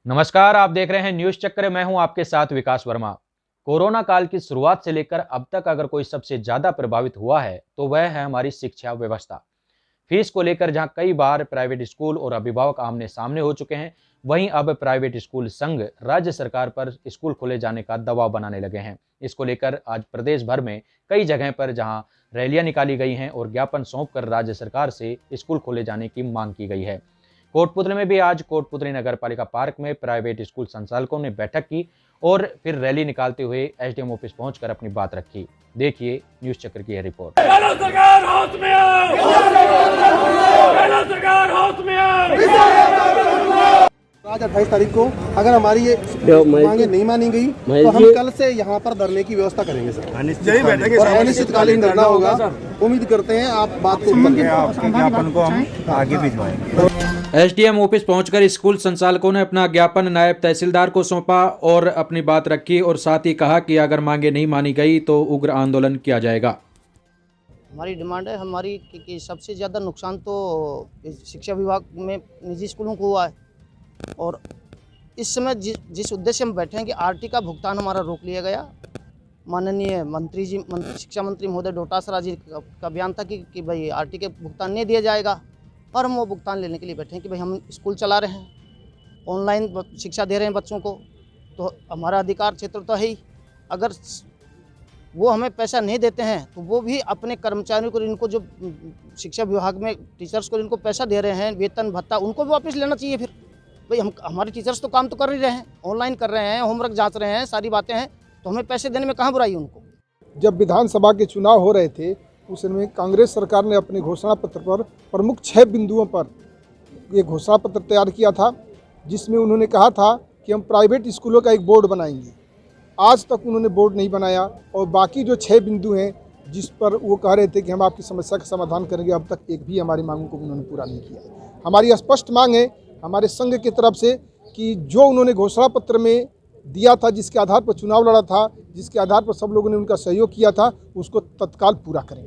नमस्कार, आप देख रहे हैं न्यूज चक्र। मैं हूं आपके साथ विकास वर्मा। कोरोना काल की शुरुआत से लेकर अब तक अगर कोई सबसे ज्यादा प्रभावित हुआ है तो वह है हमारी शिक्षा व्यवस्था। फीस को लेकर जहां कई बार प्राइवेट स्कूल और अभिभावक आमने सामने हो चुके हैं, वहीं अब प्राइवेट स्कूल संघ राज्य सरकार पर स्कूल खोले जाने का दबाव बनाने लगे हैं। इसको लेकर आज प्रदेश भर में कई जगह पर जहां रैलियां निकाली गई हैं और ज्ञापन सौंपकर राज्य सरकार से स्कूल खोले जाने की मांग की गई है। कोटपुतली में भी आज कोटपुतली नगर पालिका पार्क में प्राइवेट स्कूल संचालकों ने बैठक की और फिर रैली निकालते हुए एसडीएम ऑफिस पहुंचकर अपनी बात रखी। देखिए न्यूज चक्र की यह रिपोर्ट। सरकार हाथ में आओ, सरकार हाथ में आओ। आज 28 तारीख को अगर हमारी ये मांगे नहीं मानी गई तो हम कल से यहाँ पर धरने की व्यवस्था करेंगे सर। अनिश्चितकालीन धरना होगा। उम्मीद करते हैं आप बात को ज्ञापन को हम आगे भिजवाएंगे। एसडीएम ऑफिस पहुंचकर स्कूल संचालकों ने अपना ज्ञापन नायब तहसीलदार को सौंपा और अपनी बात रखी और साथ ही कहा कि अगर मांगे नहीं मानी गई तो उग्र आंदोलन किया जाएगा। हमारी डिमांड है हमारी कि सबसे ज़्यादा नुकसान तो शिक्षा विभाग में निजी स्कूलों को हुआ है और इस समय जिस उद्देश्य हम बैठे हैं कि आरटी का भुगतान हमारा रोक लिया गया। माननीय मंत्री जी शिक्षा मंत्री महोदय डोटासरा जी का बयान था कि भाई आरटी के भुगतान नहीं दिया जाएगा और हम वो भुगतान लेने के लिए बैठे हैं कि भाई हम स्कूल चला रहे हैं, ऑनलाइन शिक्षा दे रहे हैं बच्चों को, तो हमारा अधिकार क्षेत्र तो है ही। अगर वो हमें पैसा नहीं देते हैं तो वो भी अपने कर्मचारियों को, इनको जो शिक्षा विभाग में टीचर्स को इनको पैसा दे रहे हैं वेतन भत्ता, उनको भी वापस लेना चाहिए। फिर भाई हमारे टीचर्स तो काम तो कर ही रहे हैं, ऑनलाइन कर रहे हैं, होमवर्क जांच रहे हैं, सारी बातें हैं, तो हमें पैसे देने में कहाँ बुराई उनको। जब विधानसभा के चुनाव हो रहे थे उस समय कांग्रेस सरकार ने अपने घोषणा पत्र पर प्रमुख 6 बिंदुओं पर ये घोषणा पत्र तैयार किया था, जिसमें उन्होंने कहा था कि हम प्राइवेट स्कूलों का एक बोर्ड बनाएंगे। आज तक उन्होंने बोर्ड नहीं बनाया और बाकी जो 6 बिंदु हैं जिस पर वो कह रहे थे कि हम आपकी समस्या का समाधान करेंगे, अब तक एक भी हमारी मांगों को उन्होंने पूरा नहीं किया। हमारी स्पष्ट मांग है हमारे संघ की तरफ से कि जो उन्होंने घोषणा पत्र में दिया था, जिसके आधार पर चुनाव लड़ा था, जिसके आधार पर सब लोगों ने उनका सहयोग किया था, उसको तत्काल पूरा करें।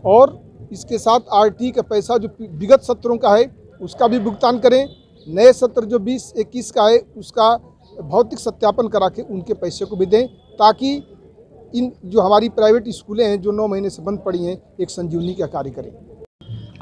और इसके साथ आरटी का पैसा जो विगत सत्रों का है उसका भी भुगतान करें। नए सत्र जो 20-21 का है उसका भौतिक सत्यापन करा के उनके पैसे को भी दें, ताकि इन जो हमारी प्राइवेट स्कूलें हैं जो 9 महीने से बंद पड़ी हैं एक संजीवनी का कार्य करें।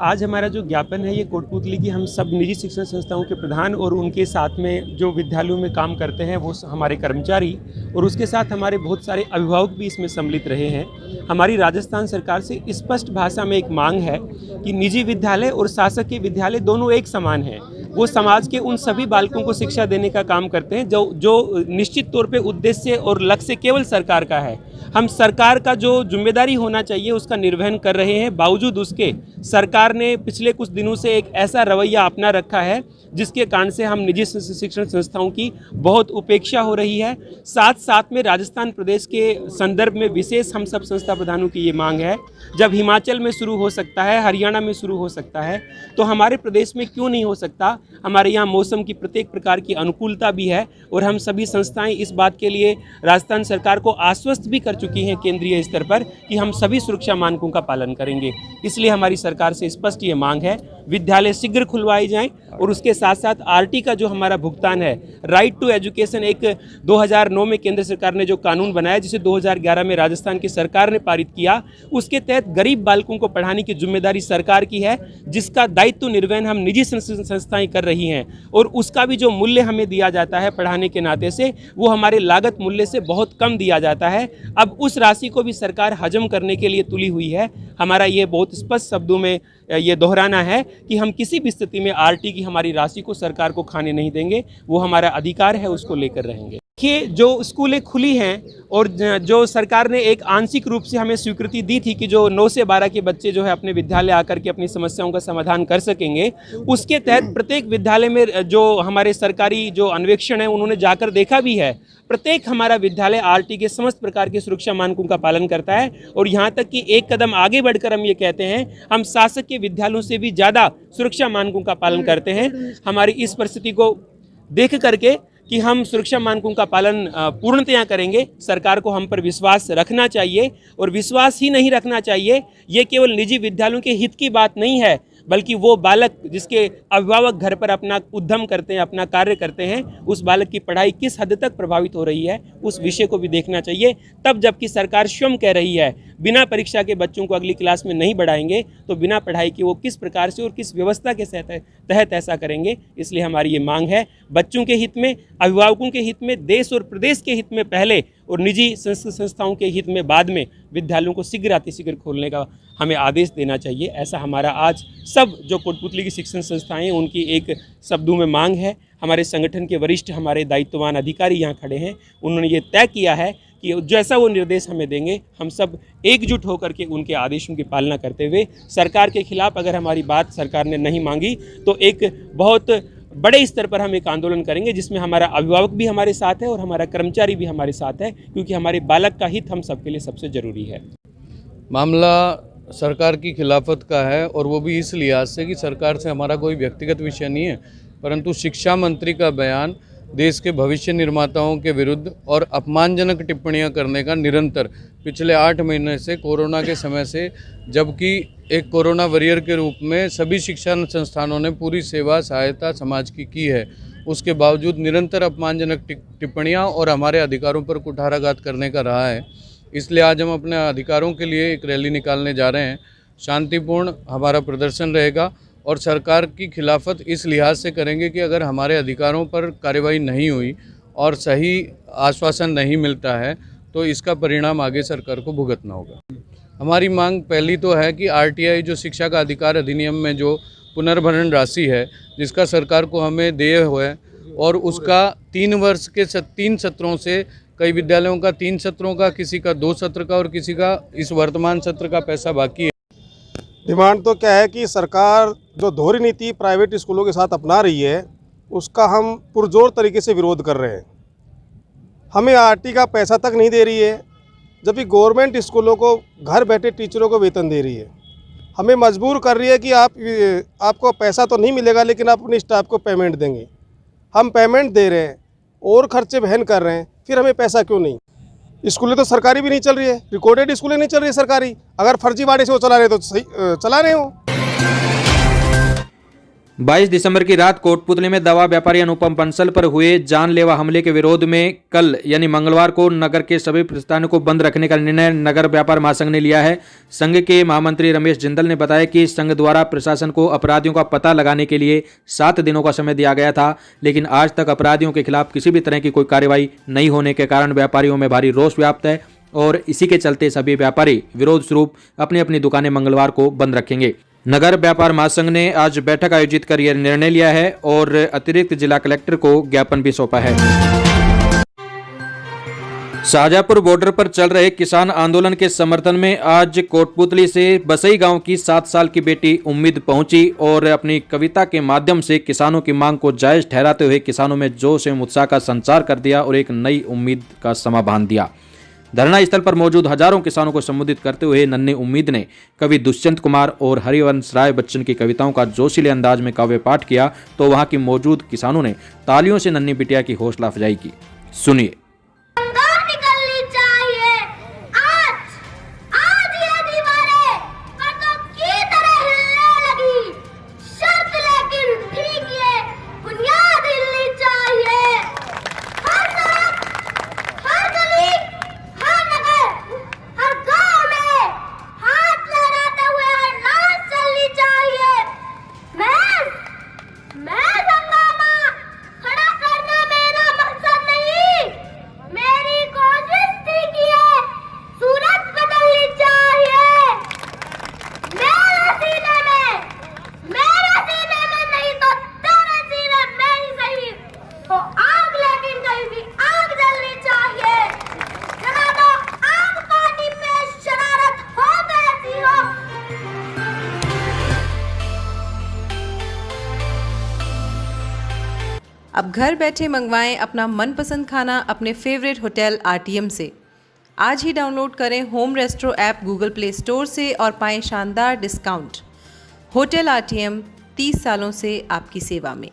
आज हमारा जो ज्ञापन है ये कोटपुतली की हम सब निजी शिक्षण संस्थाओं के प्रधान और उनके साथ में जो विद्यालयों में काम करते हैं वो हमारे कर्मचारी और उसके साथ हमारे बहुत सारे अभिभावक भी इसमें सम्मिलित रहे हैं। हमारी राजस्थान सरकार से स्पष्ट भाषा में एक मांग है कि निजी विद्यालय और शासकीय विद्यालय दोनों एक समान हैं। वो समाज के उन सभी बालकों को शिक्षा देने का काम करते हैं जो निश्चित तौर पे उद्देश्य और लक्ष्य केवल सरकार का है। हम सरकार का जो जिम्मेदारी होना चाहिए उसका निर्वहन कर रहे हैं, बावजूद उसके सरकार ने पिछले कुछ दिनों से एक ऐसा रवैया अपना रखा है जिसके कारण से हम निजी शिक्षण संस्थाओं की बहुत उपेक्षा हो रही है। साथ साथ में राजस्थान प्रदेश के संदर्भ में विशेष हम सब संस्था प्रधानों की ये मांग है, जब हिमाचल में शुरू हो सकता है, हरियाणा में शुरू हो सकता है, तो हमारे प्रदेश में क्यों नहीं हो सकता। हमारे यहाँ मौसम की प्रत्येक प्रकार की अनुकूलता भी है और हम सभी संस्थाएं इस बात के लिए राजस्थान सरकार को आश्वस्त भी कर चुकी हैं केंद्रीय स्तर पर कि हम सभी सुरक्षा मानकों का पालन करेंगे। इसलिए हमारी सरकार से स्पष्ट ये मांग है विद्यालय शीघ्र खुलवाए जाएं और उसके साथ साथ आरटी का जो हमारा भुगतान है, राइट टू एजुकेशन, एक 2009 में केंद्र सरकार ने जो कानून बनाया जिसे 2011 में राजस्थान की सरकार ने पारित किया, उसके तहत गरीब बालकों को पढ़ाने की जिम्मेदारी सरकार की है, जिसका दायित्व निर्वहन हम निजी संस्थाएं कर रही हैं और उसका भी जो मूल्य हमें दिया जाता है पढ़ाने के नाते से वो हमारे लागत मूल्य से बहुत कम दिया जाता है। अब उस राशि को भी सरकार हजम करने के लिए तुली हुई है। हमारा ये बहुत स्पष्ट शब्दों में ये दोहराना है कि हम किसी भी स्थिति में आरटी की हमारी राशि को सरकार को खाने नहीं देंगे, वो हमारा अधिकार है, उसको लेकर रहेंगे। देखिए, जो स्कूलें खुली हैं और जो सरकार ने एक आंशिक रूप से हमें स्वीकृति दी थी कि जो 9 से 12 के बच्चे जो है अपने विद्यालय आकर के अपनी समस्याओं का समाधान कर सकेंगे, उसके तहत प्रत्येक विद्यालय में जो हमारे सरकारी जो अन्वेषण है उन्होंने जाकर देखा भी है, प्रत्येक हमारा विद्यालय आरटी के समस्त प्रकार के सुरक्षा मानकों का पालन करता है। और यहाँ तक कि एक कदम आगे बढ़कर हम ये कहते हैं हम शासकीय विद्यालयों से भी ज़्यादा सुरक्षा मानकों का पालन करते हैं। हमारी इस परिस्थिति को देख करके कि हम सुरक्षा मानकों का पालन पूर्णतया करेंगे, सरकार को हम पर विश्वास रखना चाहिए और विश्वास ही नहीं रखना चाहिए। ये केवल निजी विद्यालयों के हित की बात नहीं है, बल्कि वो बालक जिसके अभिभावक घर पर अपना उद्यम करते हैं, अपना कार्य करते हैं, उस बालक की पढ़ाई किस हद तक प्रभावित हो रही है उस विषय को भी देखना चाहिए। तब जबकि सरकार स्वयं कह रही है बिना परीक्षा के बच्चों को अगली क्लास में नहीं बढ़ाएंगे, तो बिना पढ़ाई के वो किस प्रकार से और किस व्यवस्था के तहत ऐसा करेंगे। इसलिए हमारी ये मांग है, बच्चों के हित में, अभिभावकों के हित में, देश और प्रदेश के हित में पहले और निजी संस्थाओं के हित में बाद में विद्यालयों को शीघ्र अतिशीघ्र खोलने का हमें आदेश देना चाहिए। ऐसा हमारा आज सब जो कोटपुतली की शिक्षण संस्थाएं हैं उनकी एक शब्दों में मांग है। हमारे संगठन के वरिष्ठ, हमारे दायित्ववान अधिकारी यहाँ खड़े हैं, उन्होंने ये तय किया है कि जैसा वो निर्देश हमें देंगे हम सब एकजुट होकर के उनके आदेशों की पालना करते हुए, सरकार के खिलाफ अगर हमारी बात सरकार ने नहीं मांगी तो एक बहुत बड़े स्तर पर हम एक आंदोलन करेंगे जिसमें हमारा अभिभावक भी हमारे साथ है और हमारा कर्मचारी भी हमारे साथ है, क्योंकि हमारे बालक का हित हम सबके लिए सबसे ज़रूरी है। मामला सरकार की खिलाफत का है और वो भी इस लिहाज से कि सरकार से हमारा कोई व्यक्तिगत विषय नहीं है, परंतु शिक्षा मंत्री का बयान देश के भविष्य निर्माताओं के विरुद्ध और अपमानजनक टिप्पणियां करने का निरंतर पिछले 8 महीने से, कोरोना के समय से, जबकि एक कोरोना वॉरियर के रूप में सभी शिक्षा संस्थानों ने पूरी सेवा सहायता समाज की है, उसके बावजूद निरंतर अपमानजनक टिप्पणियां और हमारे अधिकारों पर कुठाराघात करने का रहा है। इसलिए आज हम अपने अधिकारों के लिए एक रैली निकालने जा रहे हैं। शांतिपूर्ण हमारा प्रदर्शन रहेगा और सरकार की खिलाफत इस लिहाज से करेंगे कि अगर हमारे अधिकारों पर कार्रवाई नहीं हुई और सही आश्वासन नहीं मिलता है तो इसका परिणाम आगे सरकार को भुगतना होगा। हमारी मांग पहली तो है कि आरटीआई जो शिक्षा का अधिकार अधिनियम में जो पुनर्भरण राशि है जिसका सरकार को हमें देय हुआ है और उसका 3 वर्ष के 3 सत्रों से, कई विद्यालयों का 3 सत्रों का, किसी का 2 सत्र का और किसी का इस वर्तमान सत्र का पैसा बाकी है। डिमांड तो क्या है कि सरकार जो दोहरी नीति प्राइवेट स्कूलों के साथ अपना रही है उसका हम पुरजोर तरीके से विरोध कर रहे हैं। हमें आरटी का पैसा तक नहीं दे रही है, जबकि गवर्नमेंट स्कूलों को घर बैठे टीचरों को वेतन दे रही है। हमें मजबूर कर रही है कि आपको पैसा तो नहीं मिलेगा लेकिन आप अपने स्टाफ को पेमेंट देंगे। हम पेमेंट दे रहे हैं और खर्चे वहन कर रहे हैं, फिर हमें पैसा क्यों नहीं? स्कूलें तो सरकारी भी नहीं चल रही है, रिकॉर्डेड स्कूलें नहीं चल रही है सरकारी। अगर फर्जीवाड़े से वो चला रहे तो सही चला रहे हो। 22 दिसंबर की रात कोटपुतली में दवा व्यापारी अनुपम बंसल पर हुए जानलेवा हमले के विरोध में कल यानी मंगलवार को नगर के सभी प्रतिष्ठानों को बंद रखने का निर्णय नगर व्यापार महासंघ ने लिया है। संघ के महामंत्री रमेश जिंदल ने बताया कि संघ द्वारा प्रशासन को अपराधियों का पता लगाने के लिए 7 दिनों का समय दिया गया था, लेकिन आज तक अपराधियों के खिलाफ किसी भी तरह की कोई कार्रवाई नहीं होने के कारण व्यापारियों में भारी रोष व्याप्त है और इसी के चलते सभी व्यापारी विरोध स्वरूप अपनी अपनी दुकानें मंगलवार को बंद रखेंगे। नगर व्यापार महासंघ ने आज बैठक आयोजित कर यह निर्णय लिया है और अतिरिक्त जिला कलेक्टर को ज्ञापन भी सौंपा है। शाहजहाँपुर बॉर्डर पर चल रहे किसान आंदोलन के समर्थन में आज कोटपुतली से बसई गांव की 7 साल की बेटी उम्मीद पहुंची और अपनी कविता के माध्यम से किसानों की मांग को जायज ठहराते हुए किसानों में जोश एवं उत्साह का संचार कर दिया और एक नई उम्मीद का समा बांध दिया। धरना स्थल पर मौजूद हजारों किसानों को संबोधित करते हुए नन्ही उम्मीद ने कवि दुष्यंत कुमार और हरिवंश राय बच्चन की कविताओं का जोशीले अंदाज में काव्य पाठ किया तो वहां की मौजूद किसानों ने तालियों से नन्ही बिटिया की हौसला अफजाई की। सुनिए। अब घर बैठे मंगवाएं अपना मनपसंद खाना अपने फेवरेट होटल आरटीएम से। आज ही डाउनलोड करें home restaurant app Google play store से और पाएं शानदार डिस्काउंट। होटल आरटीएम 30 सालों से आपकी सेवा में।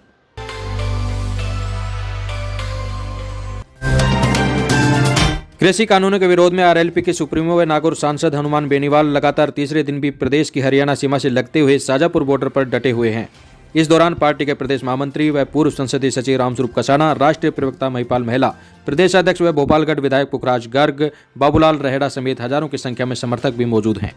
कृषि कानूनों के विरोध में आरएलपी के सुप्रीमो व नागौर सांसद हनुमान बेनीवाल लगातार तीसरे दिन भी प्रदेश की हरियाणा सीमा से लगते हुए शाजापुर बॉर्डर पर डटे हुए हैं। इस दौरान पार्टी के प्रदेश महामंत्री व पूर्व संसदीय सचिव रामस्वरूप कसाना, राष्ट्रीय प्रवक्ता महिपाल महिला, प्रदेश अध्यक्ष व भोपालगढ़ विधायक पुखराज गर्ग, बाबूलाल रहेड़ा समेत हजारों की संख्या में समर्थक भी मौजूद हैं।